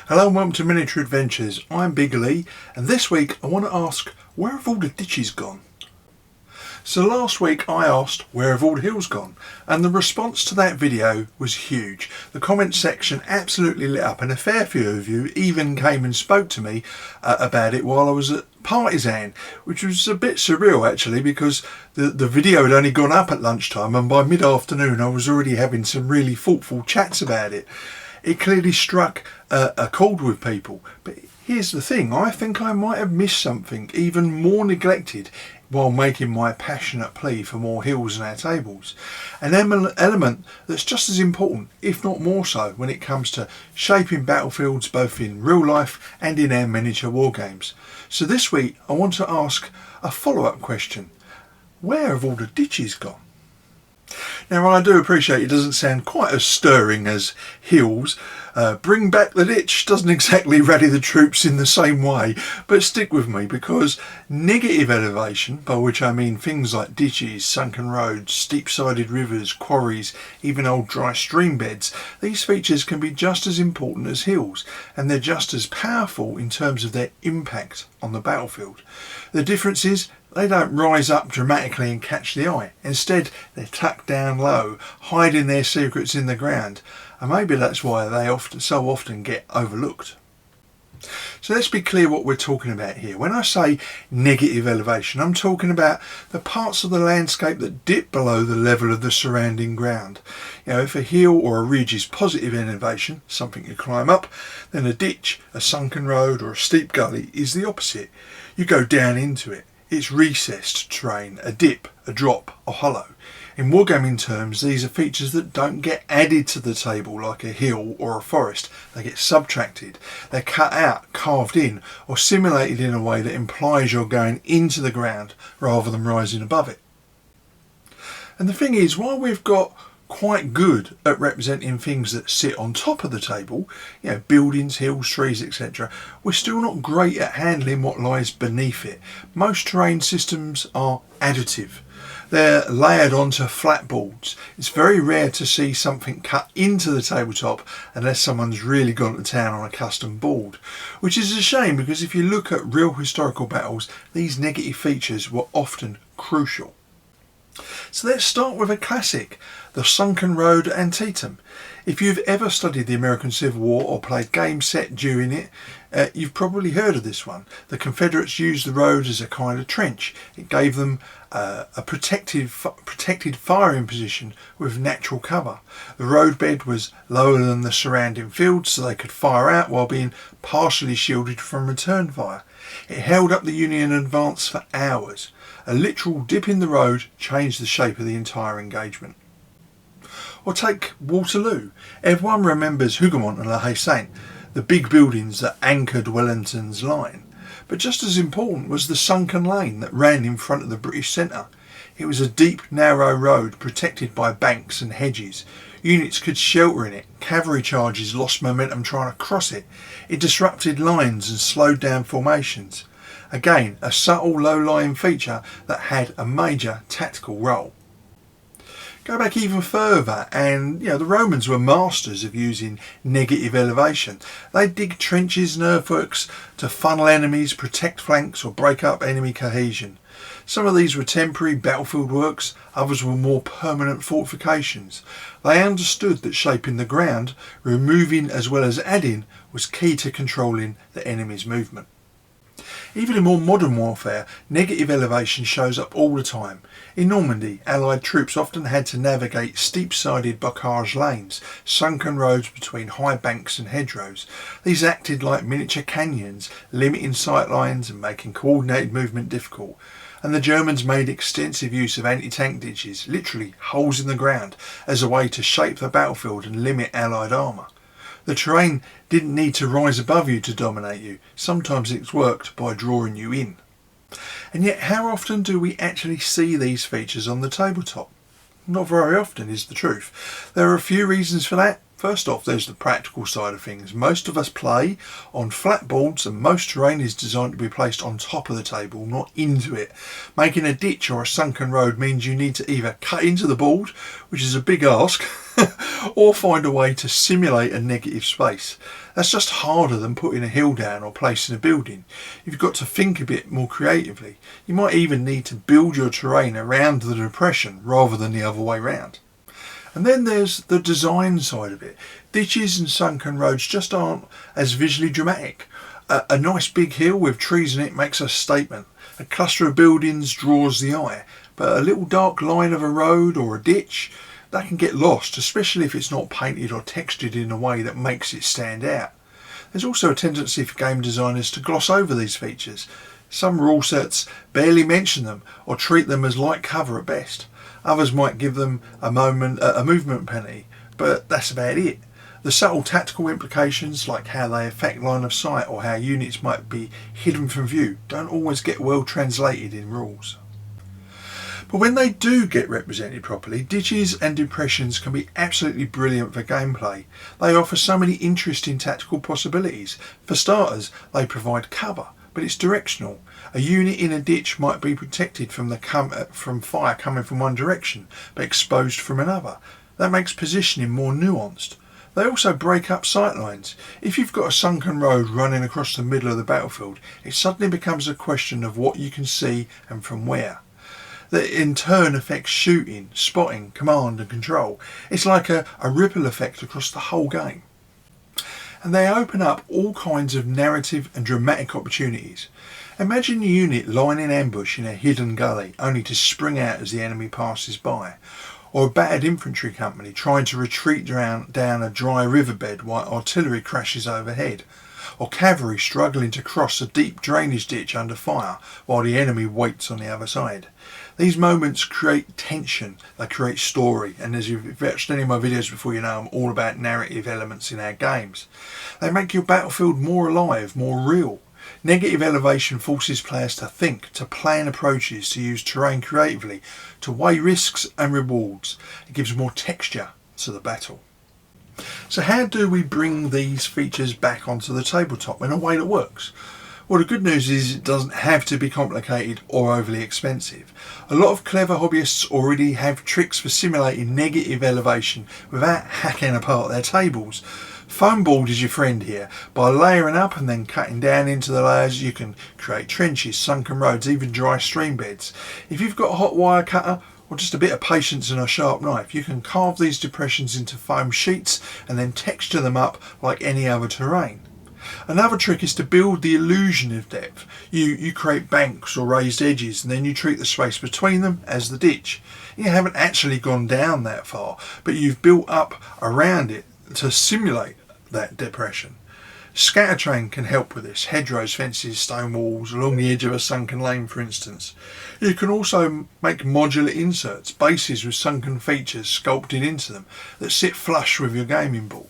Hello and welcome to Miniature Adventures. I'm Big Lee, and this week I want to ask, where have all the ditches gone? So last week I asked, where have all the hills gone? And the response to that video was huge. The comment section absolutely lit up, and a fair few of you even came and spoke to me about it while I was at Partizan, which was a bit surreal actually, because the video had only gone up at lunchtime, and by mid-afternoon I was already having some really thoughtful chats about it. It clearly struck a chord with people. But here's the thing, I think I might have missed something even more neglected while making my passionate plea for more hills in our tables. An element that's just as important, if not more so, when it comes to shaping battlefields both in real life and in our miniature war games. So this week I want to ask a follow-up question. Where have all the ditches gone? Now I do appreciate it doesn't sound quite as stirring as hills. Bring back the ditch doesn't exactly rally the troops in the same way, but stick with me, because negative elevation, by which I mean things like ditches, sunken roads, steep-sided rivers, quarries, even old dry stream beds, these features can be just as important as hills, and they're just as powerful in terms of their impact on the battlefield. The difference is they don't rise up dramatically and catch the eye. Instead, they're tucked down low, hiding their secrets in the ground, and maybe that's why they so often get overlooked. So let's be clear what we're talking about here. When I say negative elevation, I'm talking about the parts of the landscape that dip below the level of the surrounding ground. You know, if a hill or a ridge is positive elevation, something you climb up, then a ditch, a sunken road or a steep gully is the opposite. You go down into it. It's recessed terrain, a dip, a drop, a hollow. In wargaming terms, these are features that don't get added to the table like a hill or a forest. They get subtracted. They're cut out, carved in, or simulated in a way that implies you're going into the ground rather than rising above it. And the thing is, while we've got quite good at representing things that sit on top of the table, you know, buildings, hills, trees, etc., we're still not great at handling what lies beneath it. Most terrain systems are additive. They're layered onto flat boards. It's very rare to see something cut into the tabletop unless someone's really gone to town on a custom board, which is a shame, because if you look at real historical battles, these negative features were often crucial. So let's start with a classic, the Sunken Road Antietam. If you've ever studied the American Civil War or played games set during it, you've probably heard of this one. The Confederates used the road as a kind of trench. It gave them a protected firing position with natural cover. The roadbed was lower than the surrounding fields, so they could fire out while being partially shielded from return fire. It held up the Union advance for hours. A literal dip in the road changed the shape of the entire engagement. Or take Waterloo. Everyone remembers Hougoumont and La Haye Sainte, the big buildings that anchored Wellington's line. But just as important was the sunken lane that ran in front of the British centre. It was a deep, narrow road protected by banks and hedges. Units could shelter in it. Cavalry charges lost momentum trying to cross it. It disrupted lines and slowed down formations. Again, a subtle low-lying feature that had a major tactical role. Go back even further, and the Romans were masters of using negative elevation. They'd dig trenches and earthworks to funnel enemies, protect flanks, or break up enemy cohesion. Some of these were temporary battlefield works, others were more permanent fortifications. They understood that shaping the ground, removing as well as adding, was key to controlling the enemy's movement. Even in more modern warfare, negative elevation shows up all the time. In Normandy, Allied troops often had to navigate steep-sided bocage lanes, sunken roads between high banks and hedgerows. These acted like miniature canyons, limiting sight lines and making coordinated movement difficult. And the Germans made extensive use of anti-tank ditches, literally holes in the ground, as a way to shape the battlefield and limit Allied armour. The terrain didn't need to rise above you to dominate you. Sometimes it's worked by drawing you in. And yet, how often do we actually see these features on the tabletop? Not very often is the truth. There are a few reasons for that. First off, there's the practical side of things. Most of us play on flat boards, and most terrain is designed to be placed on top of the table, not into it. Making a ditch or a sunken road means you need to either cut into the board, which is a big ask, or find a way to simulate a negative space. That's just harder than putting a hill down or placing a building. You've got to think a bit more creatively. You might even need to build your terrain around the depression rather than the other way round. And then there's the design side of it. Ditches and sunken roads just aren't as visually dramatic. A nice big hill with trees in it makes a statement. A cluster of buildings draws the eye, but a little dark line of a road or a ditch, that can get lost, especially if it's not painted or textured in a way that makes it stand out. There's also a tendency for game designers to gloss over these features. Some rule sets barely mention them or treat them as light cover at best. Others might give them a movement penny, but that's about it. The subtle tactical implications, like how they affect line of sight or how units might be hidden from view, don't always get well translated in rules. But when they do get represented properly, ditches and depressions can be absolutely brilliant for gameplay. They offer so many interesting tactical possibilities. For starters, they provide cover, but it's directional. A unit in a ditch might be protected from fire coming from one direction, but exposed from another. That makes positioning more nuanced. They also break up sightlines. If you've got a sunken road running across the middle of the battlefield, it suddenly becomes a question of what you can see and from where. That in turn affects shooting, spotting, command and control. It's like a ripple effect across the whole game. And they open up all kinds of narrative and dramatic opportunities. Imagine a unit lying in ambush in a hidden gully, only to spring out as the enemy passes by. Or a battered infantry company trying to retreat down a dry riverbed while artillery crashes overhead. Or cavalry struggling to cross a deep drainage ditch under fire while the enemy waits on the other side. These moments create tension, they create story, and as you've watched any of my videos before, you know I'm all about narrative elements in our games. They make your battlefield more alive, more real. Negative elevation forces players to think, to plan approaches, to use terrain creatively, to weigh risks and rewards. It gives more texture to the battle. So how do we bring these features back onto the tabletop in a way that works? Well, the good news is it doesn't have to be complicated or overly expensive. A lot of clever hobbyists already have tricks for simulating negative elevation without hacking apart their tables. Foam board is your friend here. By layering up and then cutting down into the layers, you can create trenches, sunken roads, even dry stream beds. If you've got a hot wire cutter or just a bit of patience and a sharp knife, you can carve these depressions into foam sheets and then texture them up like any other terrain. Another trick is to build the illusion of depth. You create banks or raised edges and then you treat the space between them as the ditch. You haven't actually gone down that far, but you've built up around it to simulate that depression. Scattertrain can help with this. Hedgerows, fences, stone walls along the edge of a sunken lane, for instance. You can also make modular inserts, bases with sunken features sculpted into them that sit flush with your gaming board.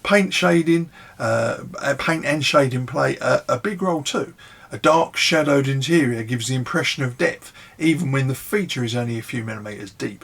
Paint and shading play a big role too. A dark shadowed interior gives the impression of depth even when the feature is only a few millimetres deep.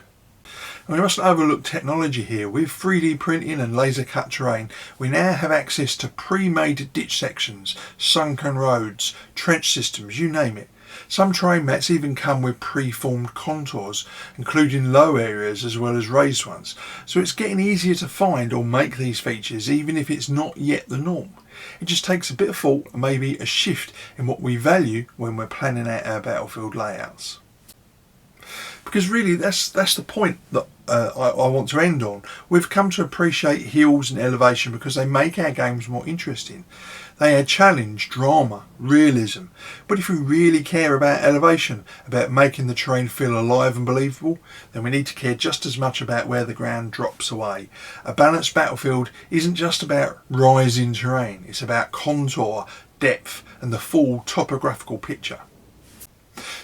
And we mustn't overlook technology here. With 3D printing and laser cut terrain, we now have access to pre-made ditch sections, sunken roads, trench systems, you name it. Some terrain mats even come with pre-formed contours, including low areas as well as raised ones. So it's getting easier to find or make these features even if it's not yet the norm. It just takes a bit of thought and maybe a shift in what we value when we're planning out our battlefield layouts. Because really that's the point that I want to end on. We've come to appreciate hills and elevation because they make our games more interesting. They add challenge, drama, realism. But if we really care about elevation, about making the terrain feel alive and believable, then we need to care just as much about where the ground drops away. A balanced battlefield isn't just about rising terrain, it's about contour, depth and the full topographical picture.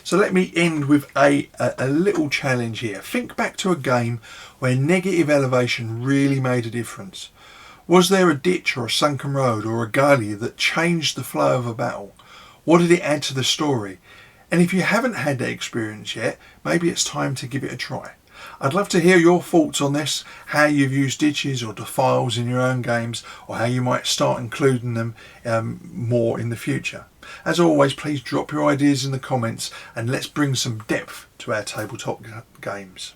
So let me end with a little challenge here. Think back to a game where negative elevation really made a difference. Was there a ditch or a sunken road or a gully that changed the flow of a battle? What did it add to the story? And if you haven't had that experience yet, maybe it's time to give it a try. I'd love to hear your thoughts on this, how you've used ditches or defiles in your own games, or how you might start including them more in the future. As always, please drop your ideas in the comments and let's bring some depth to our tabletop games.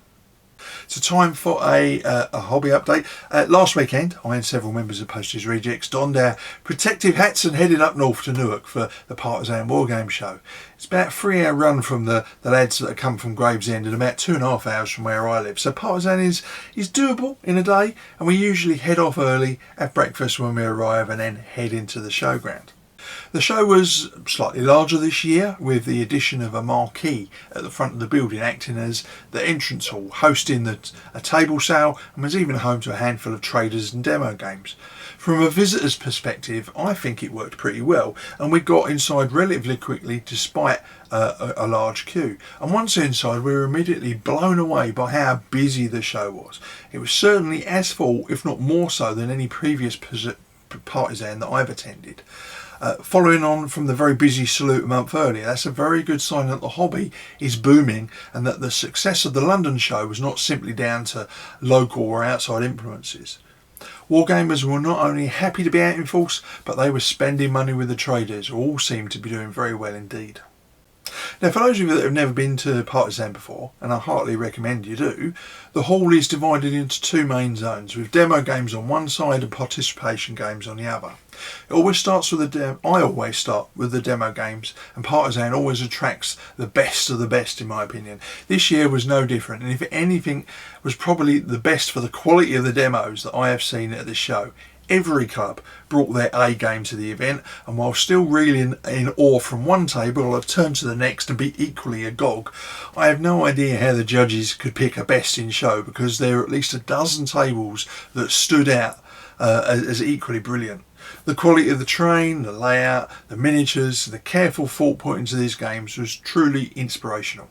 So time for a hobby update. Last weekend I and several members of Postage Rejects donned our protective hats and headed up north to Newark for the Partizan Wargame show. It's about a 3-hour run from the lads that have come from Gravesend and about 2.5 hours from where I live. So Partizan is doable in a day, and we usually head off early, have breakfast when we arrive and then head into the showground. The show was slightly larger this year, with the addition of a marquee at the front of the building acting as the entrance hall, hosting a table sale, and was even home to a handful of traders and demo games. From a visitor's perspective, I think it worked pretty well, and we got inside relatively quickly despite a large queue. And once inside, we were immediately blown away by how busy the show was. It was certainly as full, if not more so, than any previous Partizan that I've attended. Following on from the very busy Salute a month earlier, that's a very good sign that the hobby is booming and that the success of the London show was not simply down to local or outside influences. Wargamers were not only happy to be out in force, but they were spending money with the traders, who all seemed to be doing very well indeed. Now, for those of you that have never been to Partizan before, and I heartily recommend you do, the hall is divided into two main zones, with demo games on one side and participation games on the other. I always start with the demo games, and Partizan always attracts the best of the best, in my opinion. This year was no different, and if anything, was probably the best for the quality of the demos that I have seen at the show. Every club brought their A game to the event, and while still reeling in awe from one table, I've turned to the next and be equally agog. I have no idea how the judges could pick a best in show, because there are at least a dozen tables that stood out as equally brilliant. The quality of the terrain, the layout, the miniatures, the careful thought put into these games was truly inspirational.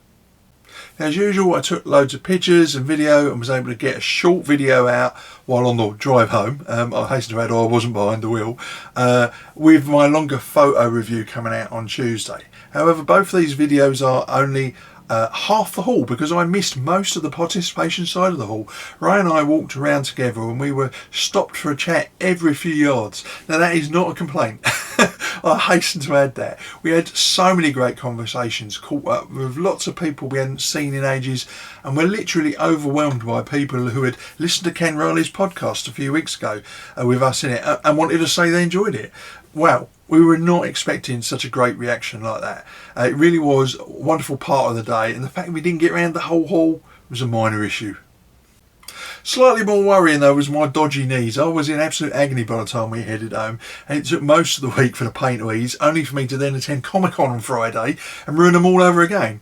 As usual, I took loads of pictures and video and was able to get a short video out while on the drive home. I hasten to add, I wasn't behind the wheel, with my longer photo review coming out on Tuesday. However, both these videos are only half the hall, because I missed most of the participation side of the hall. Ray and I walked around together and we were stopped for a chat every few yards. Now, that is not a complaint. I hasten to add that. We had so many great conversations, caught up with lots of people we hadn't seen in ages, and we're literally overwhelmed by people who had listened to Ken Riley's podcast a few weeks ago with us in it and wanted to say they enjoyed it. Wow, we were not expecting such a great reaction like that. It really was a wonderful part of the day, and the fact we didn't get around the whole hall was a minor issue. Slightly more worrying though was my dodgy knees. I was in absolute agony by the time we headed home, and it took most of the week for the pain to ease, only for me to then attend Comic-Con on Friday and ruin them all over again.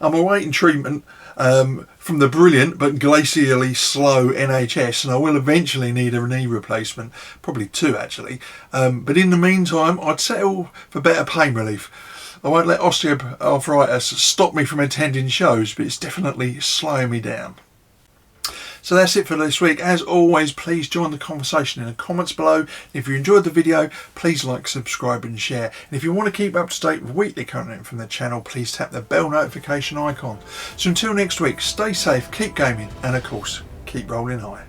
I'm awaiting treatment from the brilliant but glacially slow NHS, and I will eventually need a knee replacement, probably two actually. But in the meantime, I'd settle for better pain relief. I won't let osteoarthritis stop me from attending shows, but it's definitely slowing me down. So that's it for this week. As always, please join the conversation in the comments below. If you enjoyed the video, please like, subscribe and share. And if you want to keep up to date with weekly content from the channel, please tap the bell notification icon. So until next week, stay safe, keep gaming, and of course, keep rolling high.